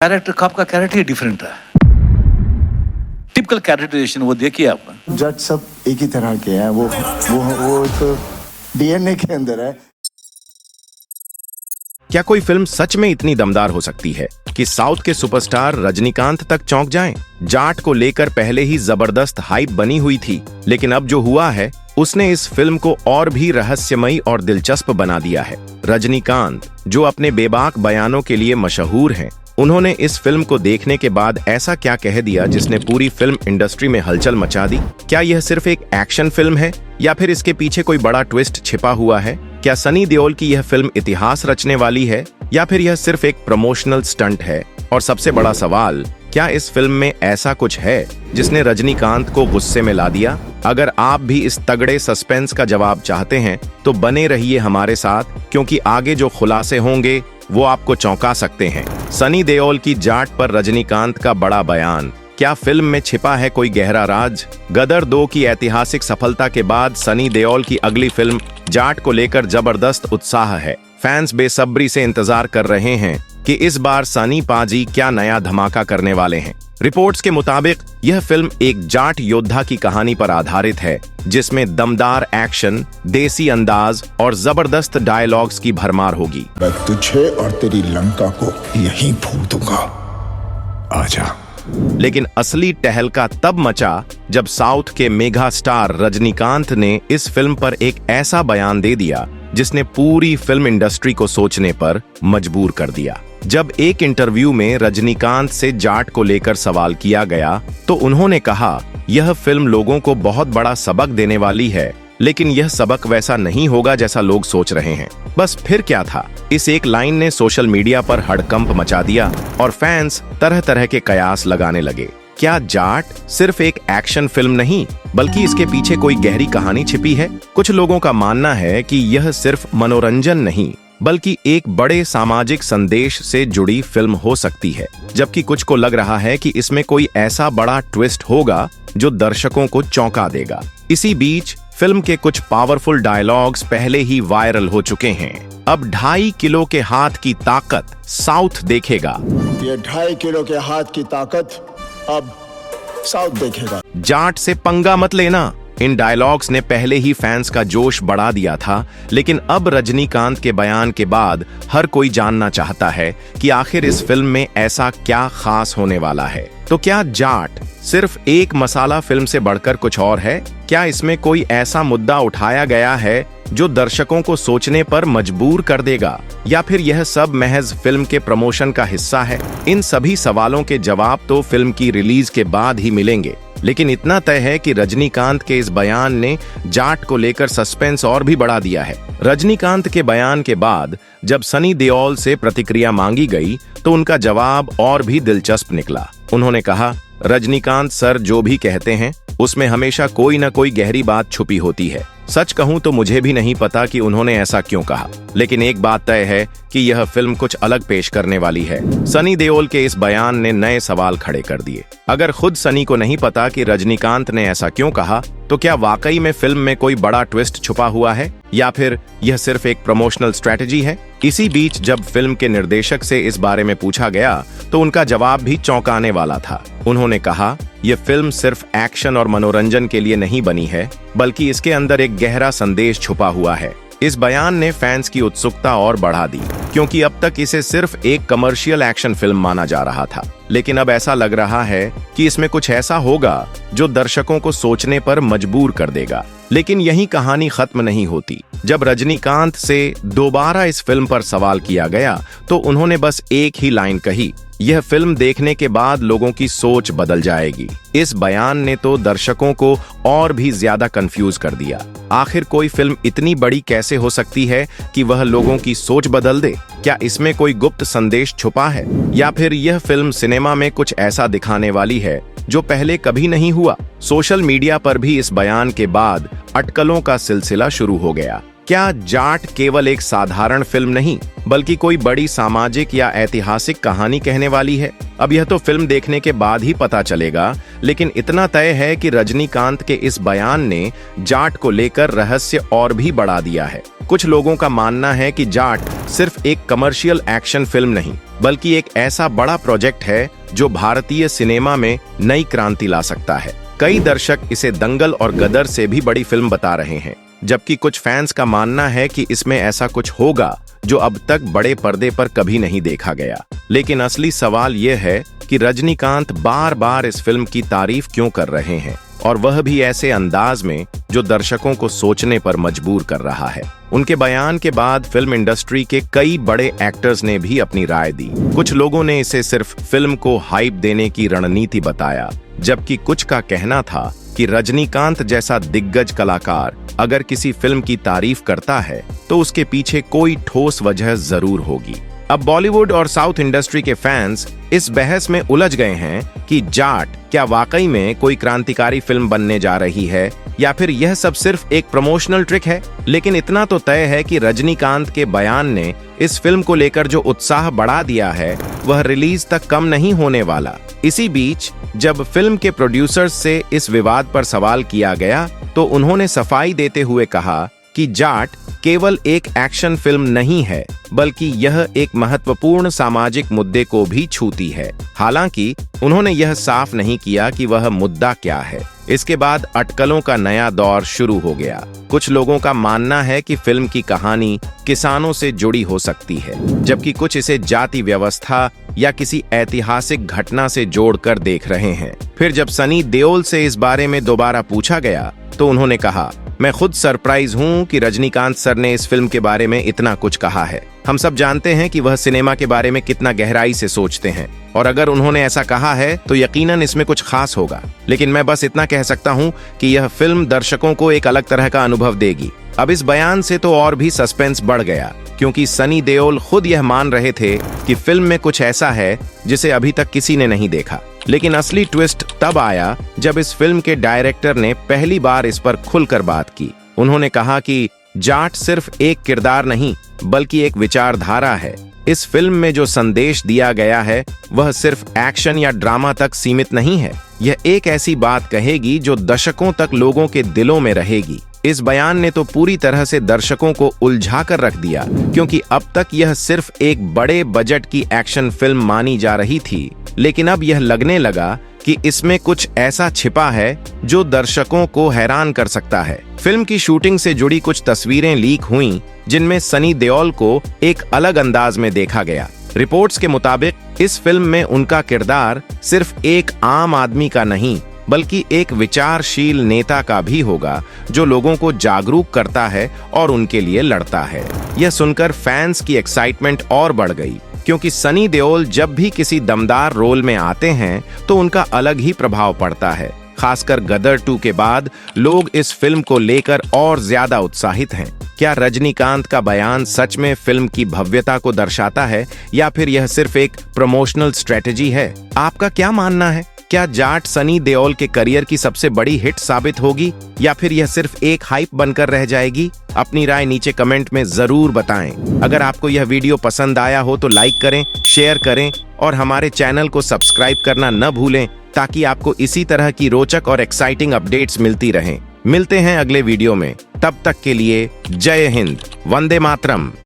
Character का आपका character ही different है। टिपिकल कैरेक्टराइजेशन वो देखिए आप। जज सब एक ही तरह के हैं, वो तो डीएनए के अंदर है। क्या कोई फिल्म सच में इतनी दमदार हो सकती है कि साउथ के सुपरस्टार रजनीकांत तक चौंक जाएं? जाट को लेकर पहले ही जबरदस्त हाइप बनी हुई थी, लेकिन अब जो हुआ है उसने इस फिल्म को और भी रहस्यमयी और दिलचस्प बना दिया है। रजनीकांत, जो अपने बेबाक बयानों के लिए मशहूर हैं, उन्होंने इस फिल्म को देखने के बाद ऐसा क्या कह दिया जिसने पूरी फिल्म इंडस्ट्री में हलचल मचा दी? क्या यह सिर्फ एक एक्शन फिल्म है या फिर इसके पीछे कोई बड़ा ट्विस्ट छिपा हुआ है? क्या सनी देओल की यह फिल्म इतिहास रचने वाली है या फिर यह सिर्फ एक प्रमोशनल स्टंट है? और सबसे बड़ा सवाल, क्या इस फिल्म में ऐसा कुछ है जिसने रजनीकांत को गुस्से में ला दिया? अगर आप भी इस तगड़े सस्पेंस का जवाब चाहते हैं तो बने रहिए हमारे साथ, क्योंकि आगे जो खुलासे होंगे वो आपको चौंका सकते हैं। सनी देओल की जाट पर रजनीकांत का बड़ा बयान, क्या फिल्म में छिपा है कोई गहरा राज? गदर 2 की ऐतिहासिक सफलता के बाद सनी देओल की अगली फिल्म जाट को लेकर जबरदस्त उत्साह है। फैंस बेसब्री से इंतजार कर रहे हैं कि इस बार सनी पाजी क्या नया धमाका करने वाले हैं। रिपोर्ट्स के मुताबिक यह फिल्म एक जाट योद्धा की कहानी पर आधारित है, जिसमें दमदार एक्शन, देसी अंदाज और जबरदस्त डायलॉग्स की भरमार होगी। मैं तुझे और तेरी लंका को यहीं फूंक दूंगा, आजा। लेकिन असली टहलका तब मचा जब साउथ के मेगा स्टार रजनीकांत ने इस फिल्म पर एक ऐसा बयान दे दिया जिसने पूरी फिल्म इंडस्ट्री को सोचने पर मजबूर कर दिया। जब एक इंटरव्यू में रजनीकांत से जाट को लेकर सवाल किया गया तो उन्होंने कहा, यह फिल्म लोगों को बहुत बड़ा सबक देने वाली है, लेकिन यह सबक वैसा नहीं होगा जैसा लोग सोच रहे हैं। बस फिर क्या था, इस एक लाइन ने सोशल मीडिया पर हड़कंप मचा दिया और फैंस तरह तरह के कयास लगाने लगे। क्या जाट सिर्फ एक एक्शन फिल्म नहीं, बल्कि इसके पीछे कोई गहरी कहानी छिपी है? कुछ लोगों का मानना है कि यह सिर्फ मनोरंजन नहीं, बल्कि एक बड़े सामाजिक संदेश से जुड़ी फिल्म हो सकती है, जबकि कुछ को लग रहा है कि इसमें कोई ऐसा बड़ा ट्विस्ट होगा जो दर्शकों को चौंका देगा। इसी बीच फिल्म के कुछ पावरफुल डायलॉग्स पहले ही वायरल हो चुके हैं। अब 2.5 किलो के हाथ की ताकत साउथ देखेगा। ये 2.5 किलो के हाथ की ताकत अब साउथ देखेगा। जाट से पंगा मत लेना, इन डायलॉग्स ने पहले ही फैंस का जोश बढ़ा दिया था, लेकिन अब रजनीकांत के बयान के बाद हर कोई जानना चाहता है कि आखिर इस फिल्म में ऐसा क्या खास होने वाला है। तो क्या जाट सिर्फ एक मसाला फिल्म से बढ़कर कुछ और है? क्या इसमें कोई ऐसा मुद्दा उठाया गया है जो दर्शकों को सोचने पर मजबूर कर देगा, या फिर यह सब महज फिल्म के प्रमोशन का हिस्सा है? इन सभी सवालों के जवाब तो फिल्म की रिलीज के बाद ही मिलेंगे, लेकिन इतना तय है कि रजनीकांत के इस बयान ने जाट को लेकर सस्पेंस और भी बढ़ा दिया है। रजनीकांत के बयान के बाद जब सनी देओल से प्रतिक्रिया मांगी गई तो उनका जवाब और भी दिलचस्प निकला। उन्होंने कहा, रजनीकांत सर जो भी कहते हैं उसमें हमेशा कोई न कोई गहरी बात छुपी होती है। सच कहूं तो मुझे भी नहीं पता कि उन्होंने ऐसा क्यों कहा, लेकिन एक बात तय है कि यह फिल्म कुछ अलग पेश करने वाली है। सनी देओल के इस बयान ने नए सवाल खड़े कर दिए। अगर खुद सनी को नहीं पता कि रजनीकांत ने ऐसा क्यों कहा, तो क्या वाकई में फिल्म में कोई बड़ा ट्विस्ट छुपा हुआ है या फिर यह सिर्फ एक प्रमोशनल स्ट्रेटजी है? इसी बीच जब फिल्म के निर्देशक से इस बारे में पूछा गया तो उनका जवाब भी चौंकाने वाला था। उन्होंने कहा, यह फिल्म सिर्फ एक्शन और मनोरंजन के लिए नहीं बनी है, बल्कि इसके अंदर एक गहरा संदेश छुपा हुआ है। इस बयान ने फैंस की उत्सुकता और बढ़ा दी, क्योंकि अब तक इसे सिर्फ एक कमर्शियल एक्शन फिल्म माना जा रहा था, लेकिन अब ऐसा लग रहा है कि इसमें कुछ ऐसा होगा जो दर्शकों को सोचने पर मजबूर कर देगा। लेकिन यही कहानी खत्म नहीं होती। जब रजनीकांत से दोबारा इस फिल्म पर सवाल किया गया तो उन्होंने बस एक ही लाइन कही, यह फिल्म देखने के बाद लोगों की सोच बदल जाएगी। इस बयान ने तो दर्शकों को और भी ज्यादा कंफ्यूज कर दिया। आखिर कोई फिल्म इतनी बड़ी कैसे हो सकती है कि वह लोगों की सोच बदल दे? क्या इसमें कोई गुप्त संदेश छुपा है, या फिर यह फिल्म सिनेमा में कुछ ऐसा दिखाने वाली है जो पहले कभी नहीं हुआ? सोशल मीडिया पर भी इस बयान के बाद अटकलों का सिलसिला शुरू हो गया। क्या जाट केवल एक साधारण फिल्म नहीं, बल्कि कोई बड़ी सामाजिक या ऐतिहासिक कहानी कहने वाली है? अब यह तो फिल्म देखने के बाद ही पता चलेगा, लेकिन इतना तय है कि रजनीकांत के इस बयान ने जाट को लेकर रहस्य और भी बढ़ा दिया है। कुछ लोगों का मानना है कि जाट सिर्फ एक कमर्शियल एक्शन फिल्म नहीं, बल्कि एक ऐसा बड़ा प्रोजेक्ट है जो भारतीय सिनेमा में नई क्रांति ला सकता है। कई दर्शक इसे दंगल और गदर से भी बड़ी फिल्म बता रहे हैं, जबकि कुछ फैंस का मानना है कि इसमें ऐसा कुछ होगा जो अब तक बड़े पर्दे पर कभी नहीं देखा गया। लेकिन असली सवाल यह है कि रजनीकांत बार बार इस फिल्म की तारीफ क्यों कर रहे हैं, और वह भी ऐसे अंदाज में जो दर्शकों को सोचने पर मजबूर कर रहा है। उनके बयान के बाद फिल्म इंडस्ट्री के कई बड़े एक्टर्स ने भी अपनी राय दी। कुछ लोगों ने इसे सिर्फ फिल्म को हाइप देने की रणनीति बताया, जबकि कुछ का कहना था कि रजनीकांत जैसा दिग्गज कलाकार अगर किसी फिल्म की तारीफ करता है तो उसके पीछे कोई ठोस वजह जरूर होगी। अब बॉलीवुड और साउथ इंडस्ट्री के फैंस इस बहस में उलझ गए हैं कि जाट क्या वाकई में कोई क्रांतिकारी फिल्म बनने जा रही है या फिर यह सब सिर्फ एक प्रमोशनल ट्रिक है। लेकिन इतना तो तय है कि रजनीकांत के बयान ने इस फिल्म को लेकर जो उत्साह बढ़ा दिया है वह रिलीज तक कम नहीं होने वाला। इसी बीच जब फिल्म के प्रोड्यूसर्स से इस विवाद पर सवाल किया गया तो उन्होंने सफाई देते हुए कहा कि जाट केवल एक एक्शन फिल्म नहीं है, बल्कि यह एक महत्वपूर्ण सामाजिक मुद्दे को भी छूती है। हालांकि उन्होंने यह साफ नहीं किया कि वह मुद्दा क्या है। इसके बाद अटकलों का नया दौर शुरू हो गया। कुछ लोगों का मानना है कि फिल्म की कहानी किसानों से जुड़ी हो सकती है, जबकि कुछ इसे जाति व्यवस्था या किसी ऐतिहासिक घटना से जोड़कर देख रहे हैं। फिर जब सनी देओल से इस बारे में दोबारा पूछा गया तो उन्होंने कहा, मैं खुद सरप्राइज हूं कि रजनीकांत सर ने इस फिल्म के बारे में इतना कुछ कहा है। हम सब जानते हैं कि वह सिनेमा के बारे में कितना गहराई से सोचते हैं, और अगर उन्होंने ऐसा कहा है तो यकीनन इसमें कुछ खास होगा। लेकिन मैं बस इतना कह सकता हूं कि यह फिल्म दर्शकों को एक अलग तरह का अनुभव देगी। अब इस बयान से तो और भी सस्पेंस बढ़ गया, क्योंकि सनी देओल खुद यह मान रहे थे कि फिल्म में कुछ ऐसा है जिसे अभी तक किसी ने नहीं देखा। लेकिन असली ट्विस्ट तब आया जब इस फिल्म के डायरेक्टर ने पहली बार इस पर खुलकर बात की। उन्होंने कहा कि जाट सिर्फ एक किरदार नहीं बल्कि एक विचारधारा है। इस फिल्म में जो संदेश दिया गया है वह सिर्फ एक्शन या ड्रामा तक सीमित नहीं है। यह एक ऐसी बात कहेगी जो दशकों तक लोगों के दिलों में रहेगी। इस बयान ने तो पूरी तरह से दर्शकों को उलझा कर रख दिया, क्योंकि अब तक यह सिर्फ एक बड़े बजट की एक्शन फिल्म मानी जा रही थी। लेकिन अब यह लगने लगा कि इसमें कुछ ऐसा छिपा है जो दर्शकों को हैरान कर सकता है। फिल्म की शूटिंग से जुड़ी कुछ तस्वीरें लीक हुईं, जिनमें सनी देओल को एक अलग अंदाज में देखा गया। रिपोर्ट्स के मुताबिक इस फिल्म में उनका किरदार सिर्फ एक आम आदमी का नहीं बल्कि एक विचारशील नेता का भी होगा, जो लोगों को जागरूक करता है और उनके लिए लड़ता है। यह सुनकर फैंस की एक्साइटमेंट और बढ़ गई, क्योंकि सनी देओल जब भी किसी दमदार रोल में आते हैं तो उनका अलग ही प्रभाव पड़ता है। खासकर गदर 2 के बाद लोग इस फिल्म को लेकर और ज्यादा उत्साहित हैं। क्या रजनीकांत का बयान सच में फिल्म की भव्यता को दर्शाता है या फिर यह सिर्फ एक प्रमोशनल स्ट्रेटजी है? आपका क्या मानना है? क्या जाट सनी देओल के करियर की सबसे बड़ी हिट साबित होगी या फिर यह सिर्फ एक हाइप बनकर रह जाएगी? अपनी राय नीचे कमेंट में जरूर बताएं। अगर आपको यह वीडियो पसंद आया हो तो लाइक करें, शेयर करें और हमारे चैनल को सब्सक्राइब करना न भूलें, ताकि आपको इसी तरह की रोचक और एक्साइटिंग अपडेट्स मिलती रहें। मिलते हैं अगले वीडियो में, तब तक के लिए जय हिंद, वंदे मातरम।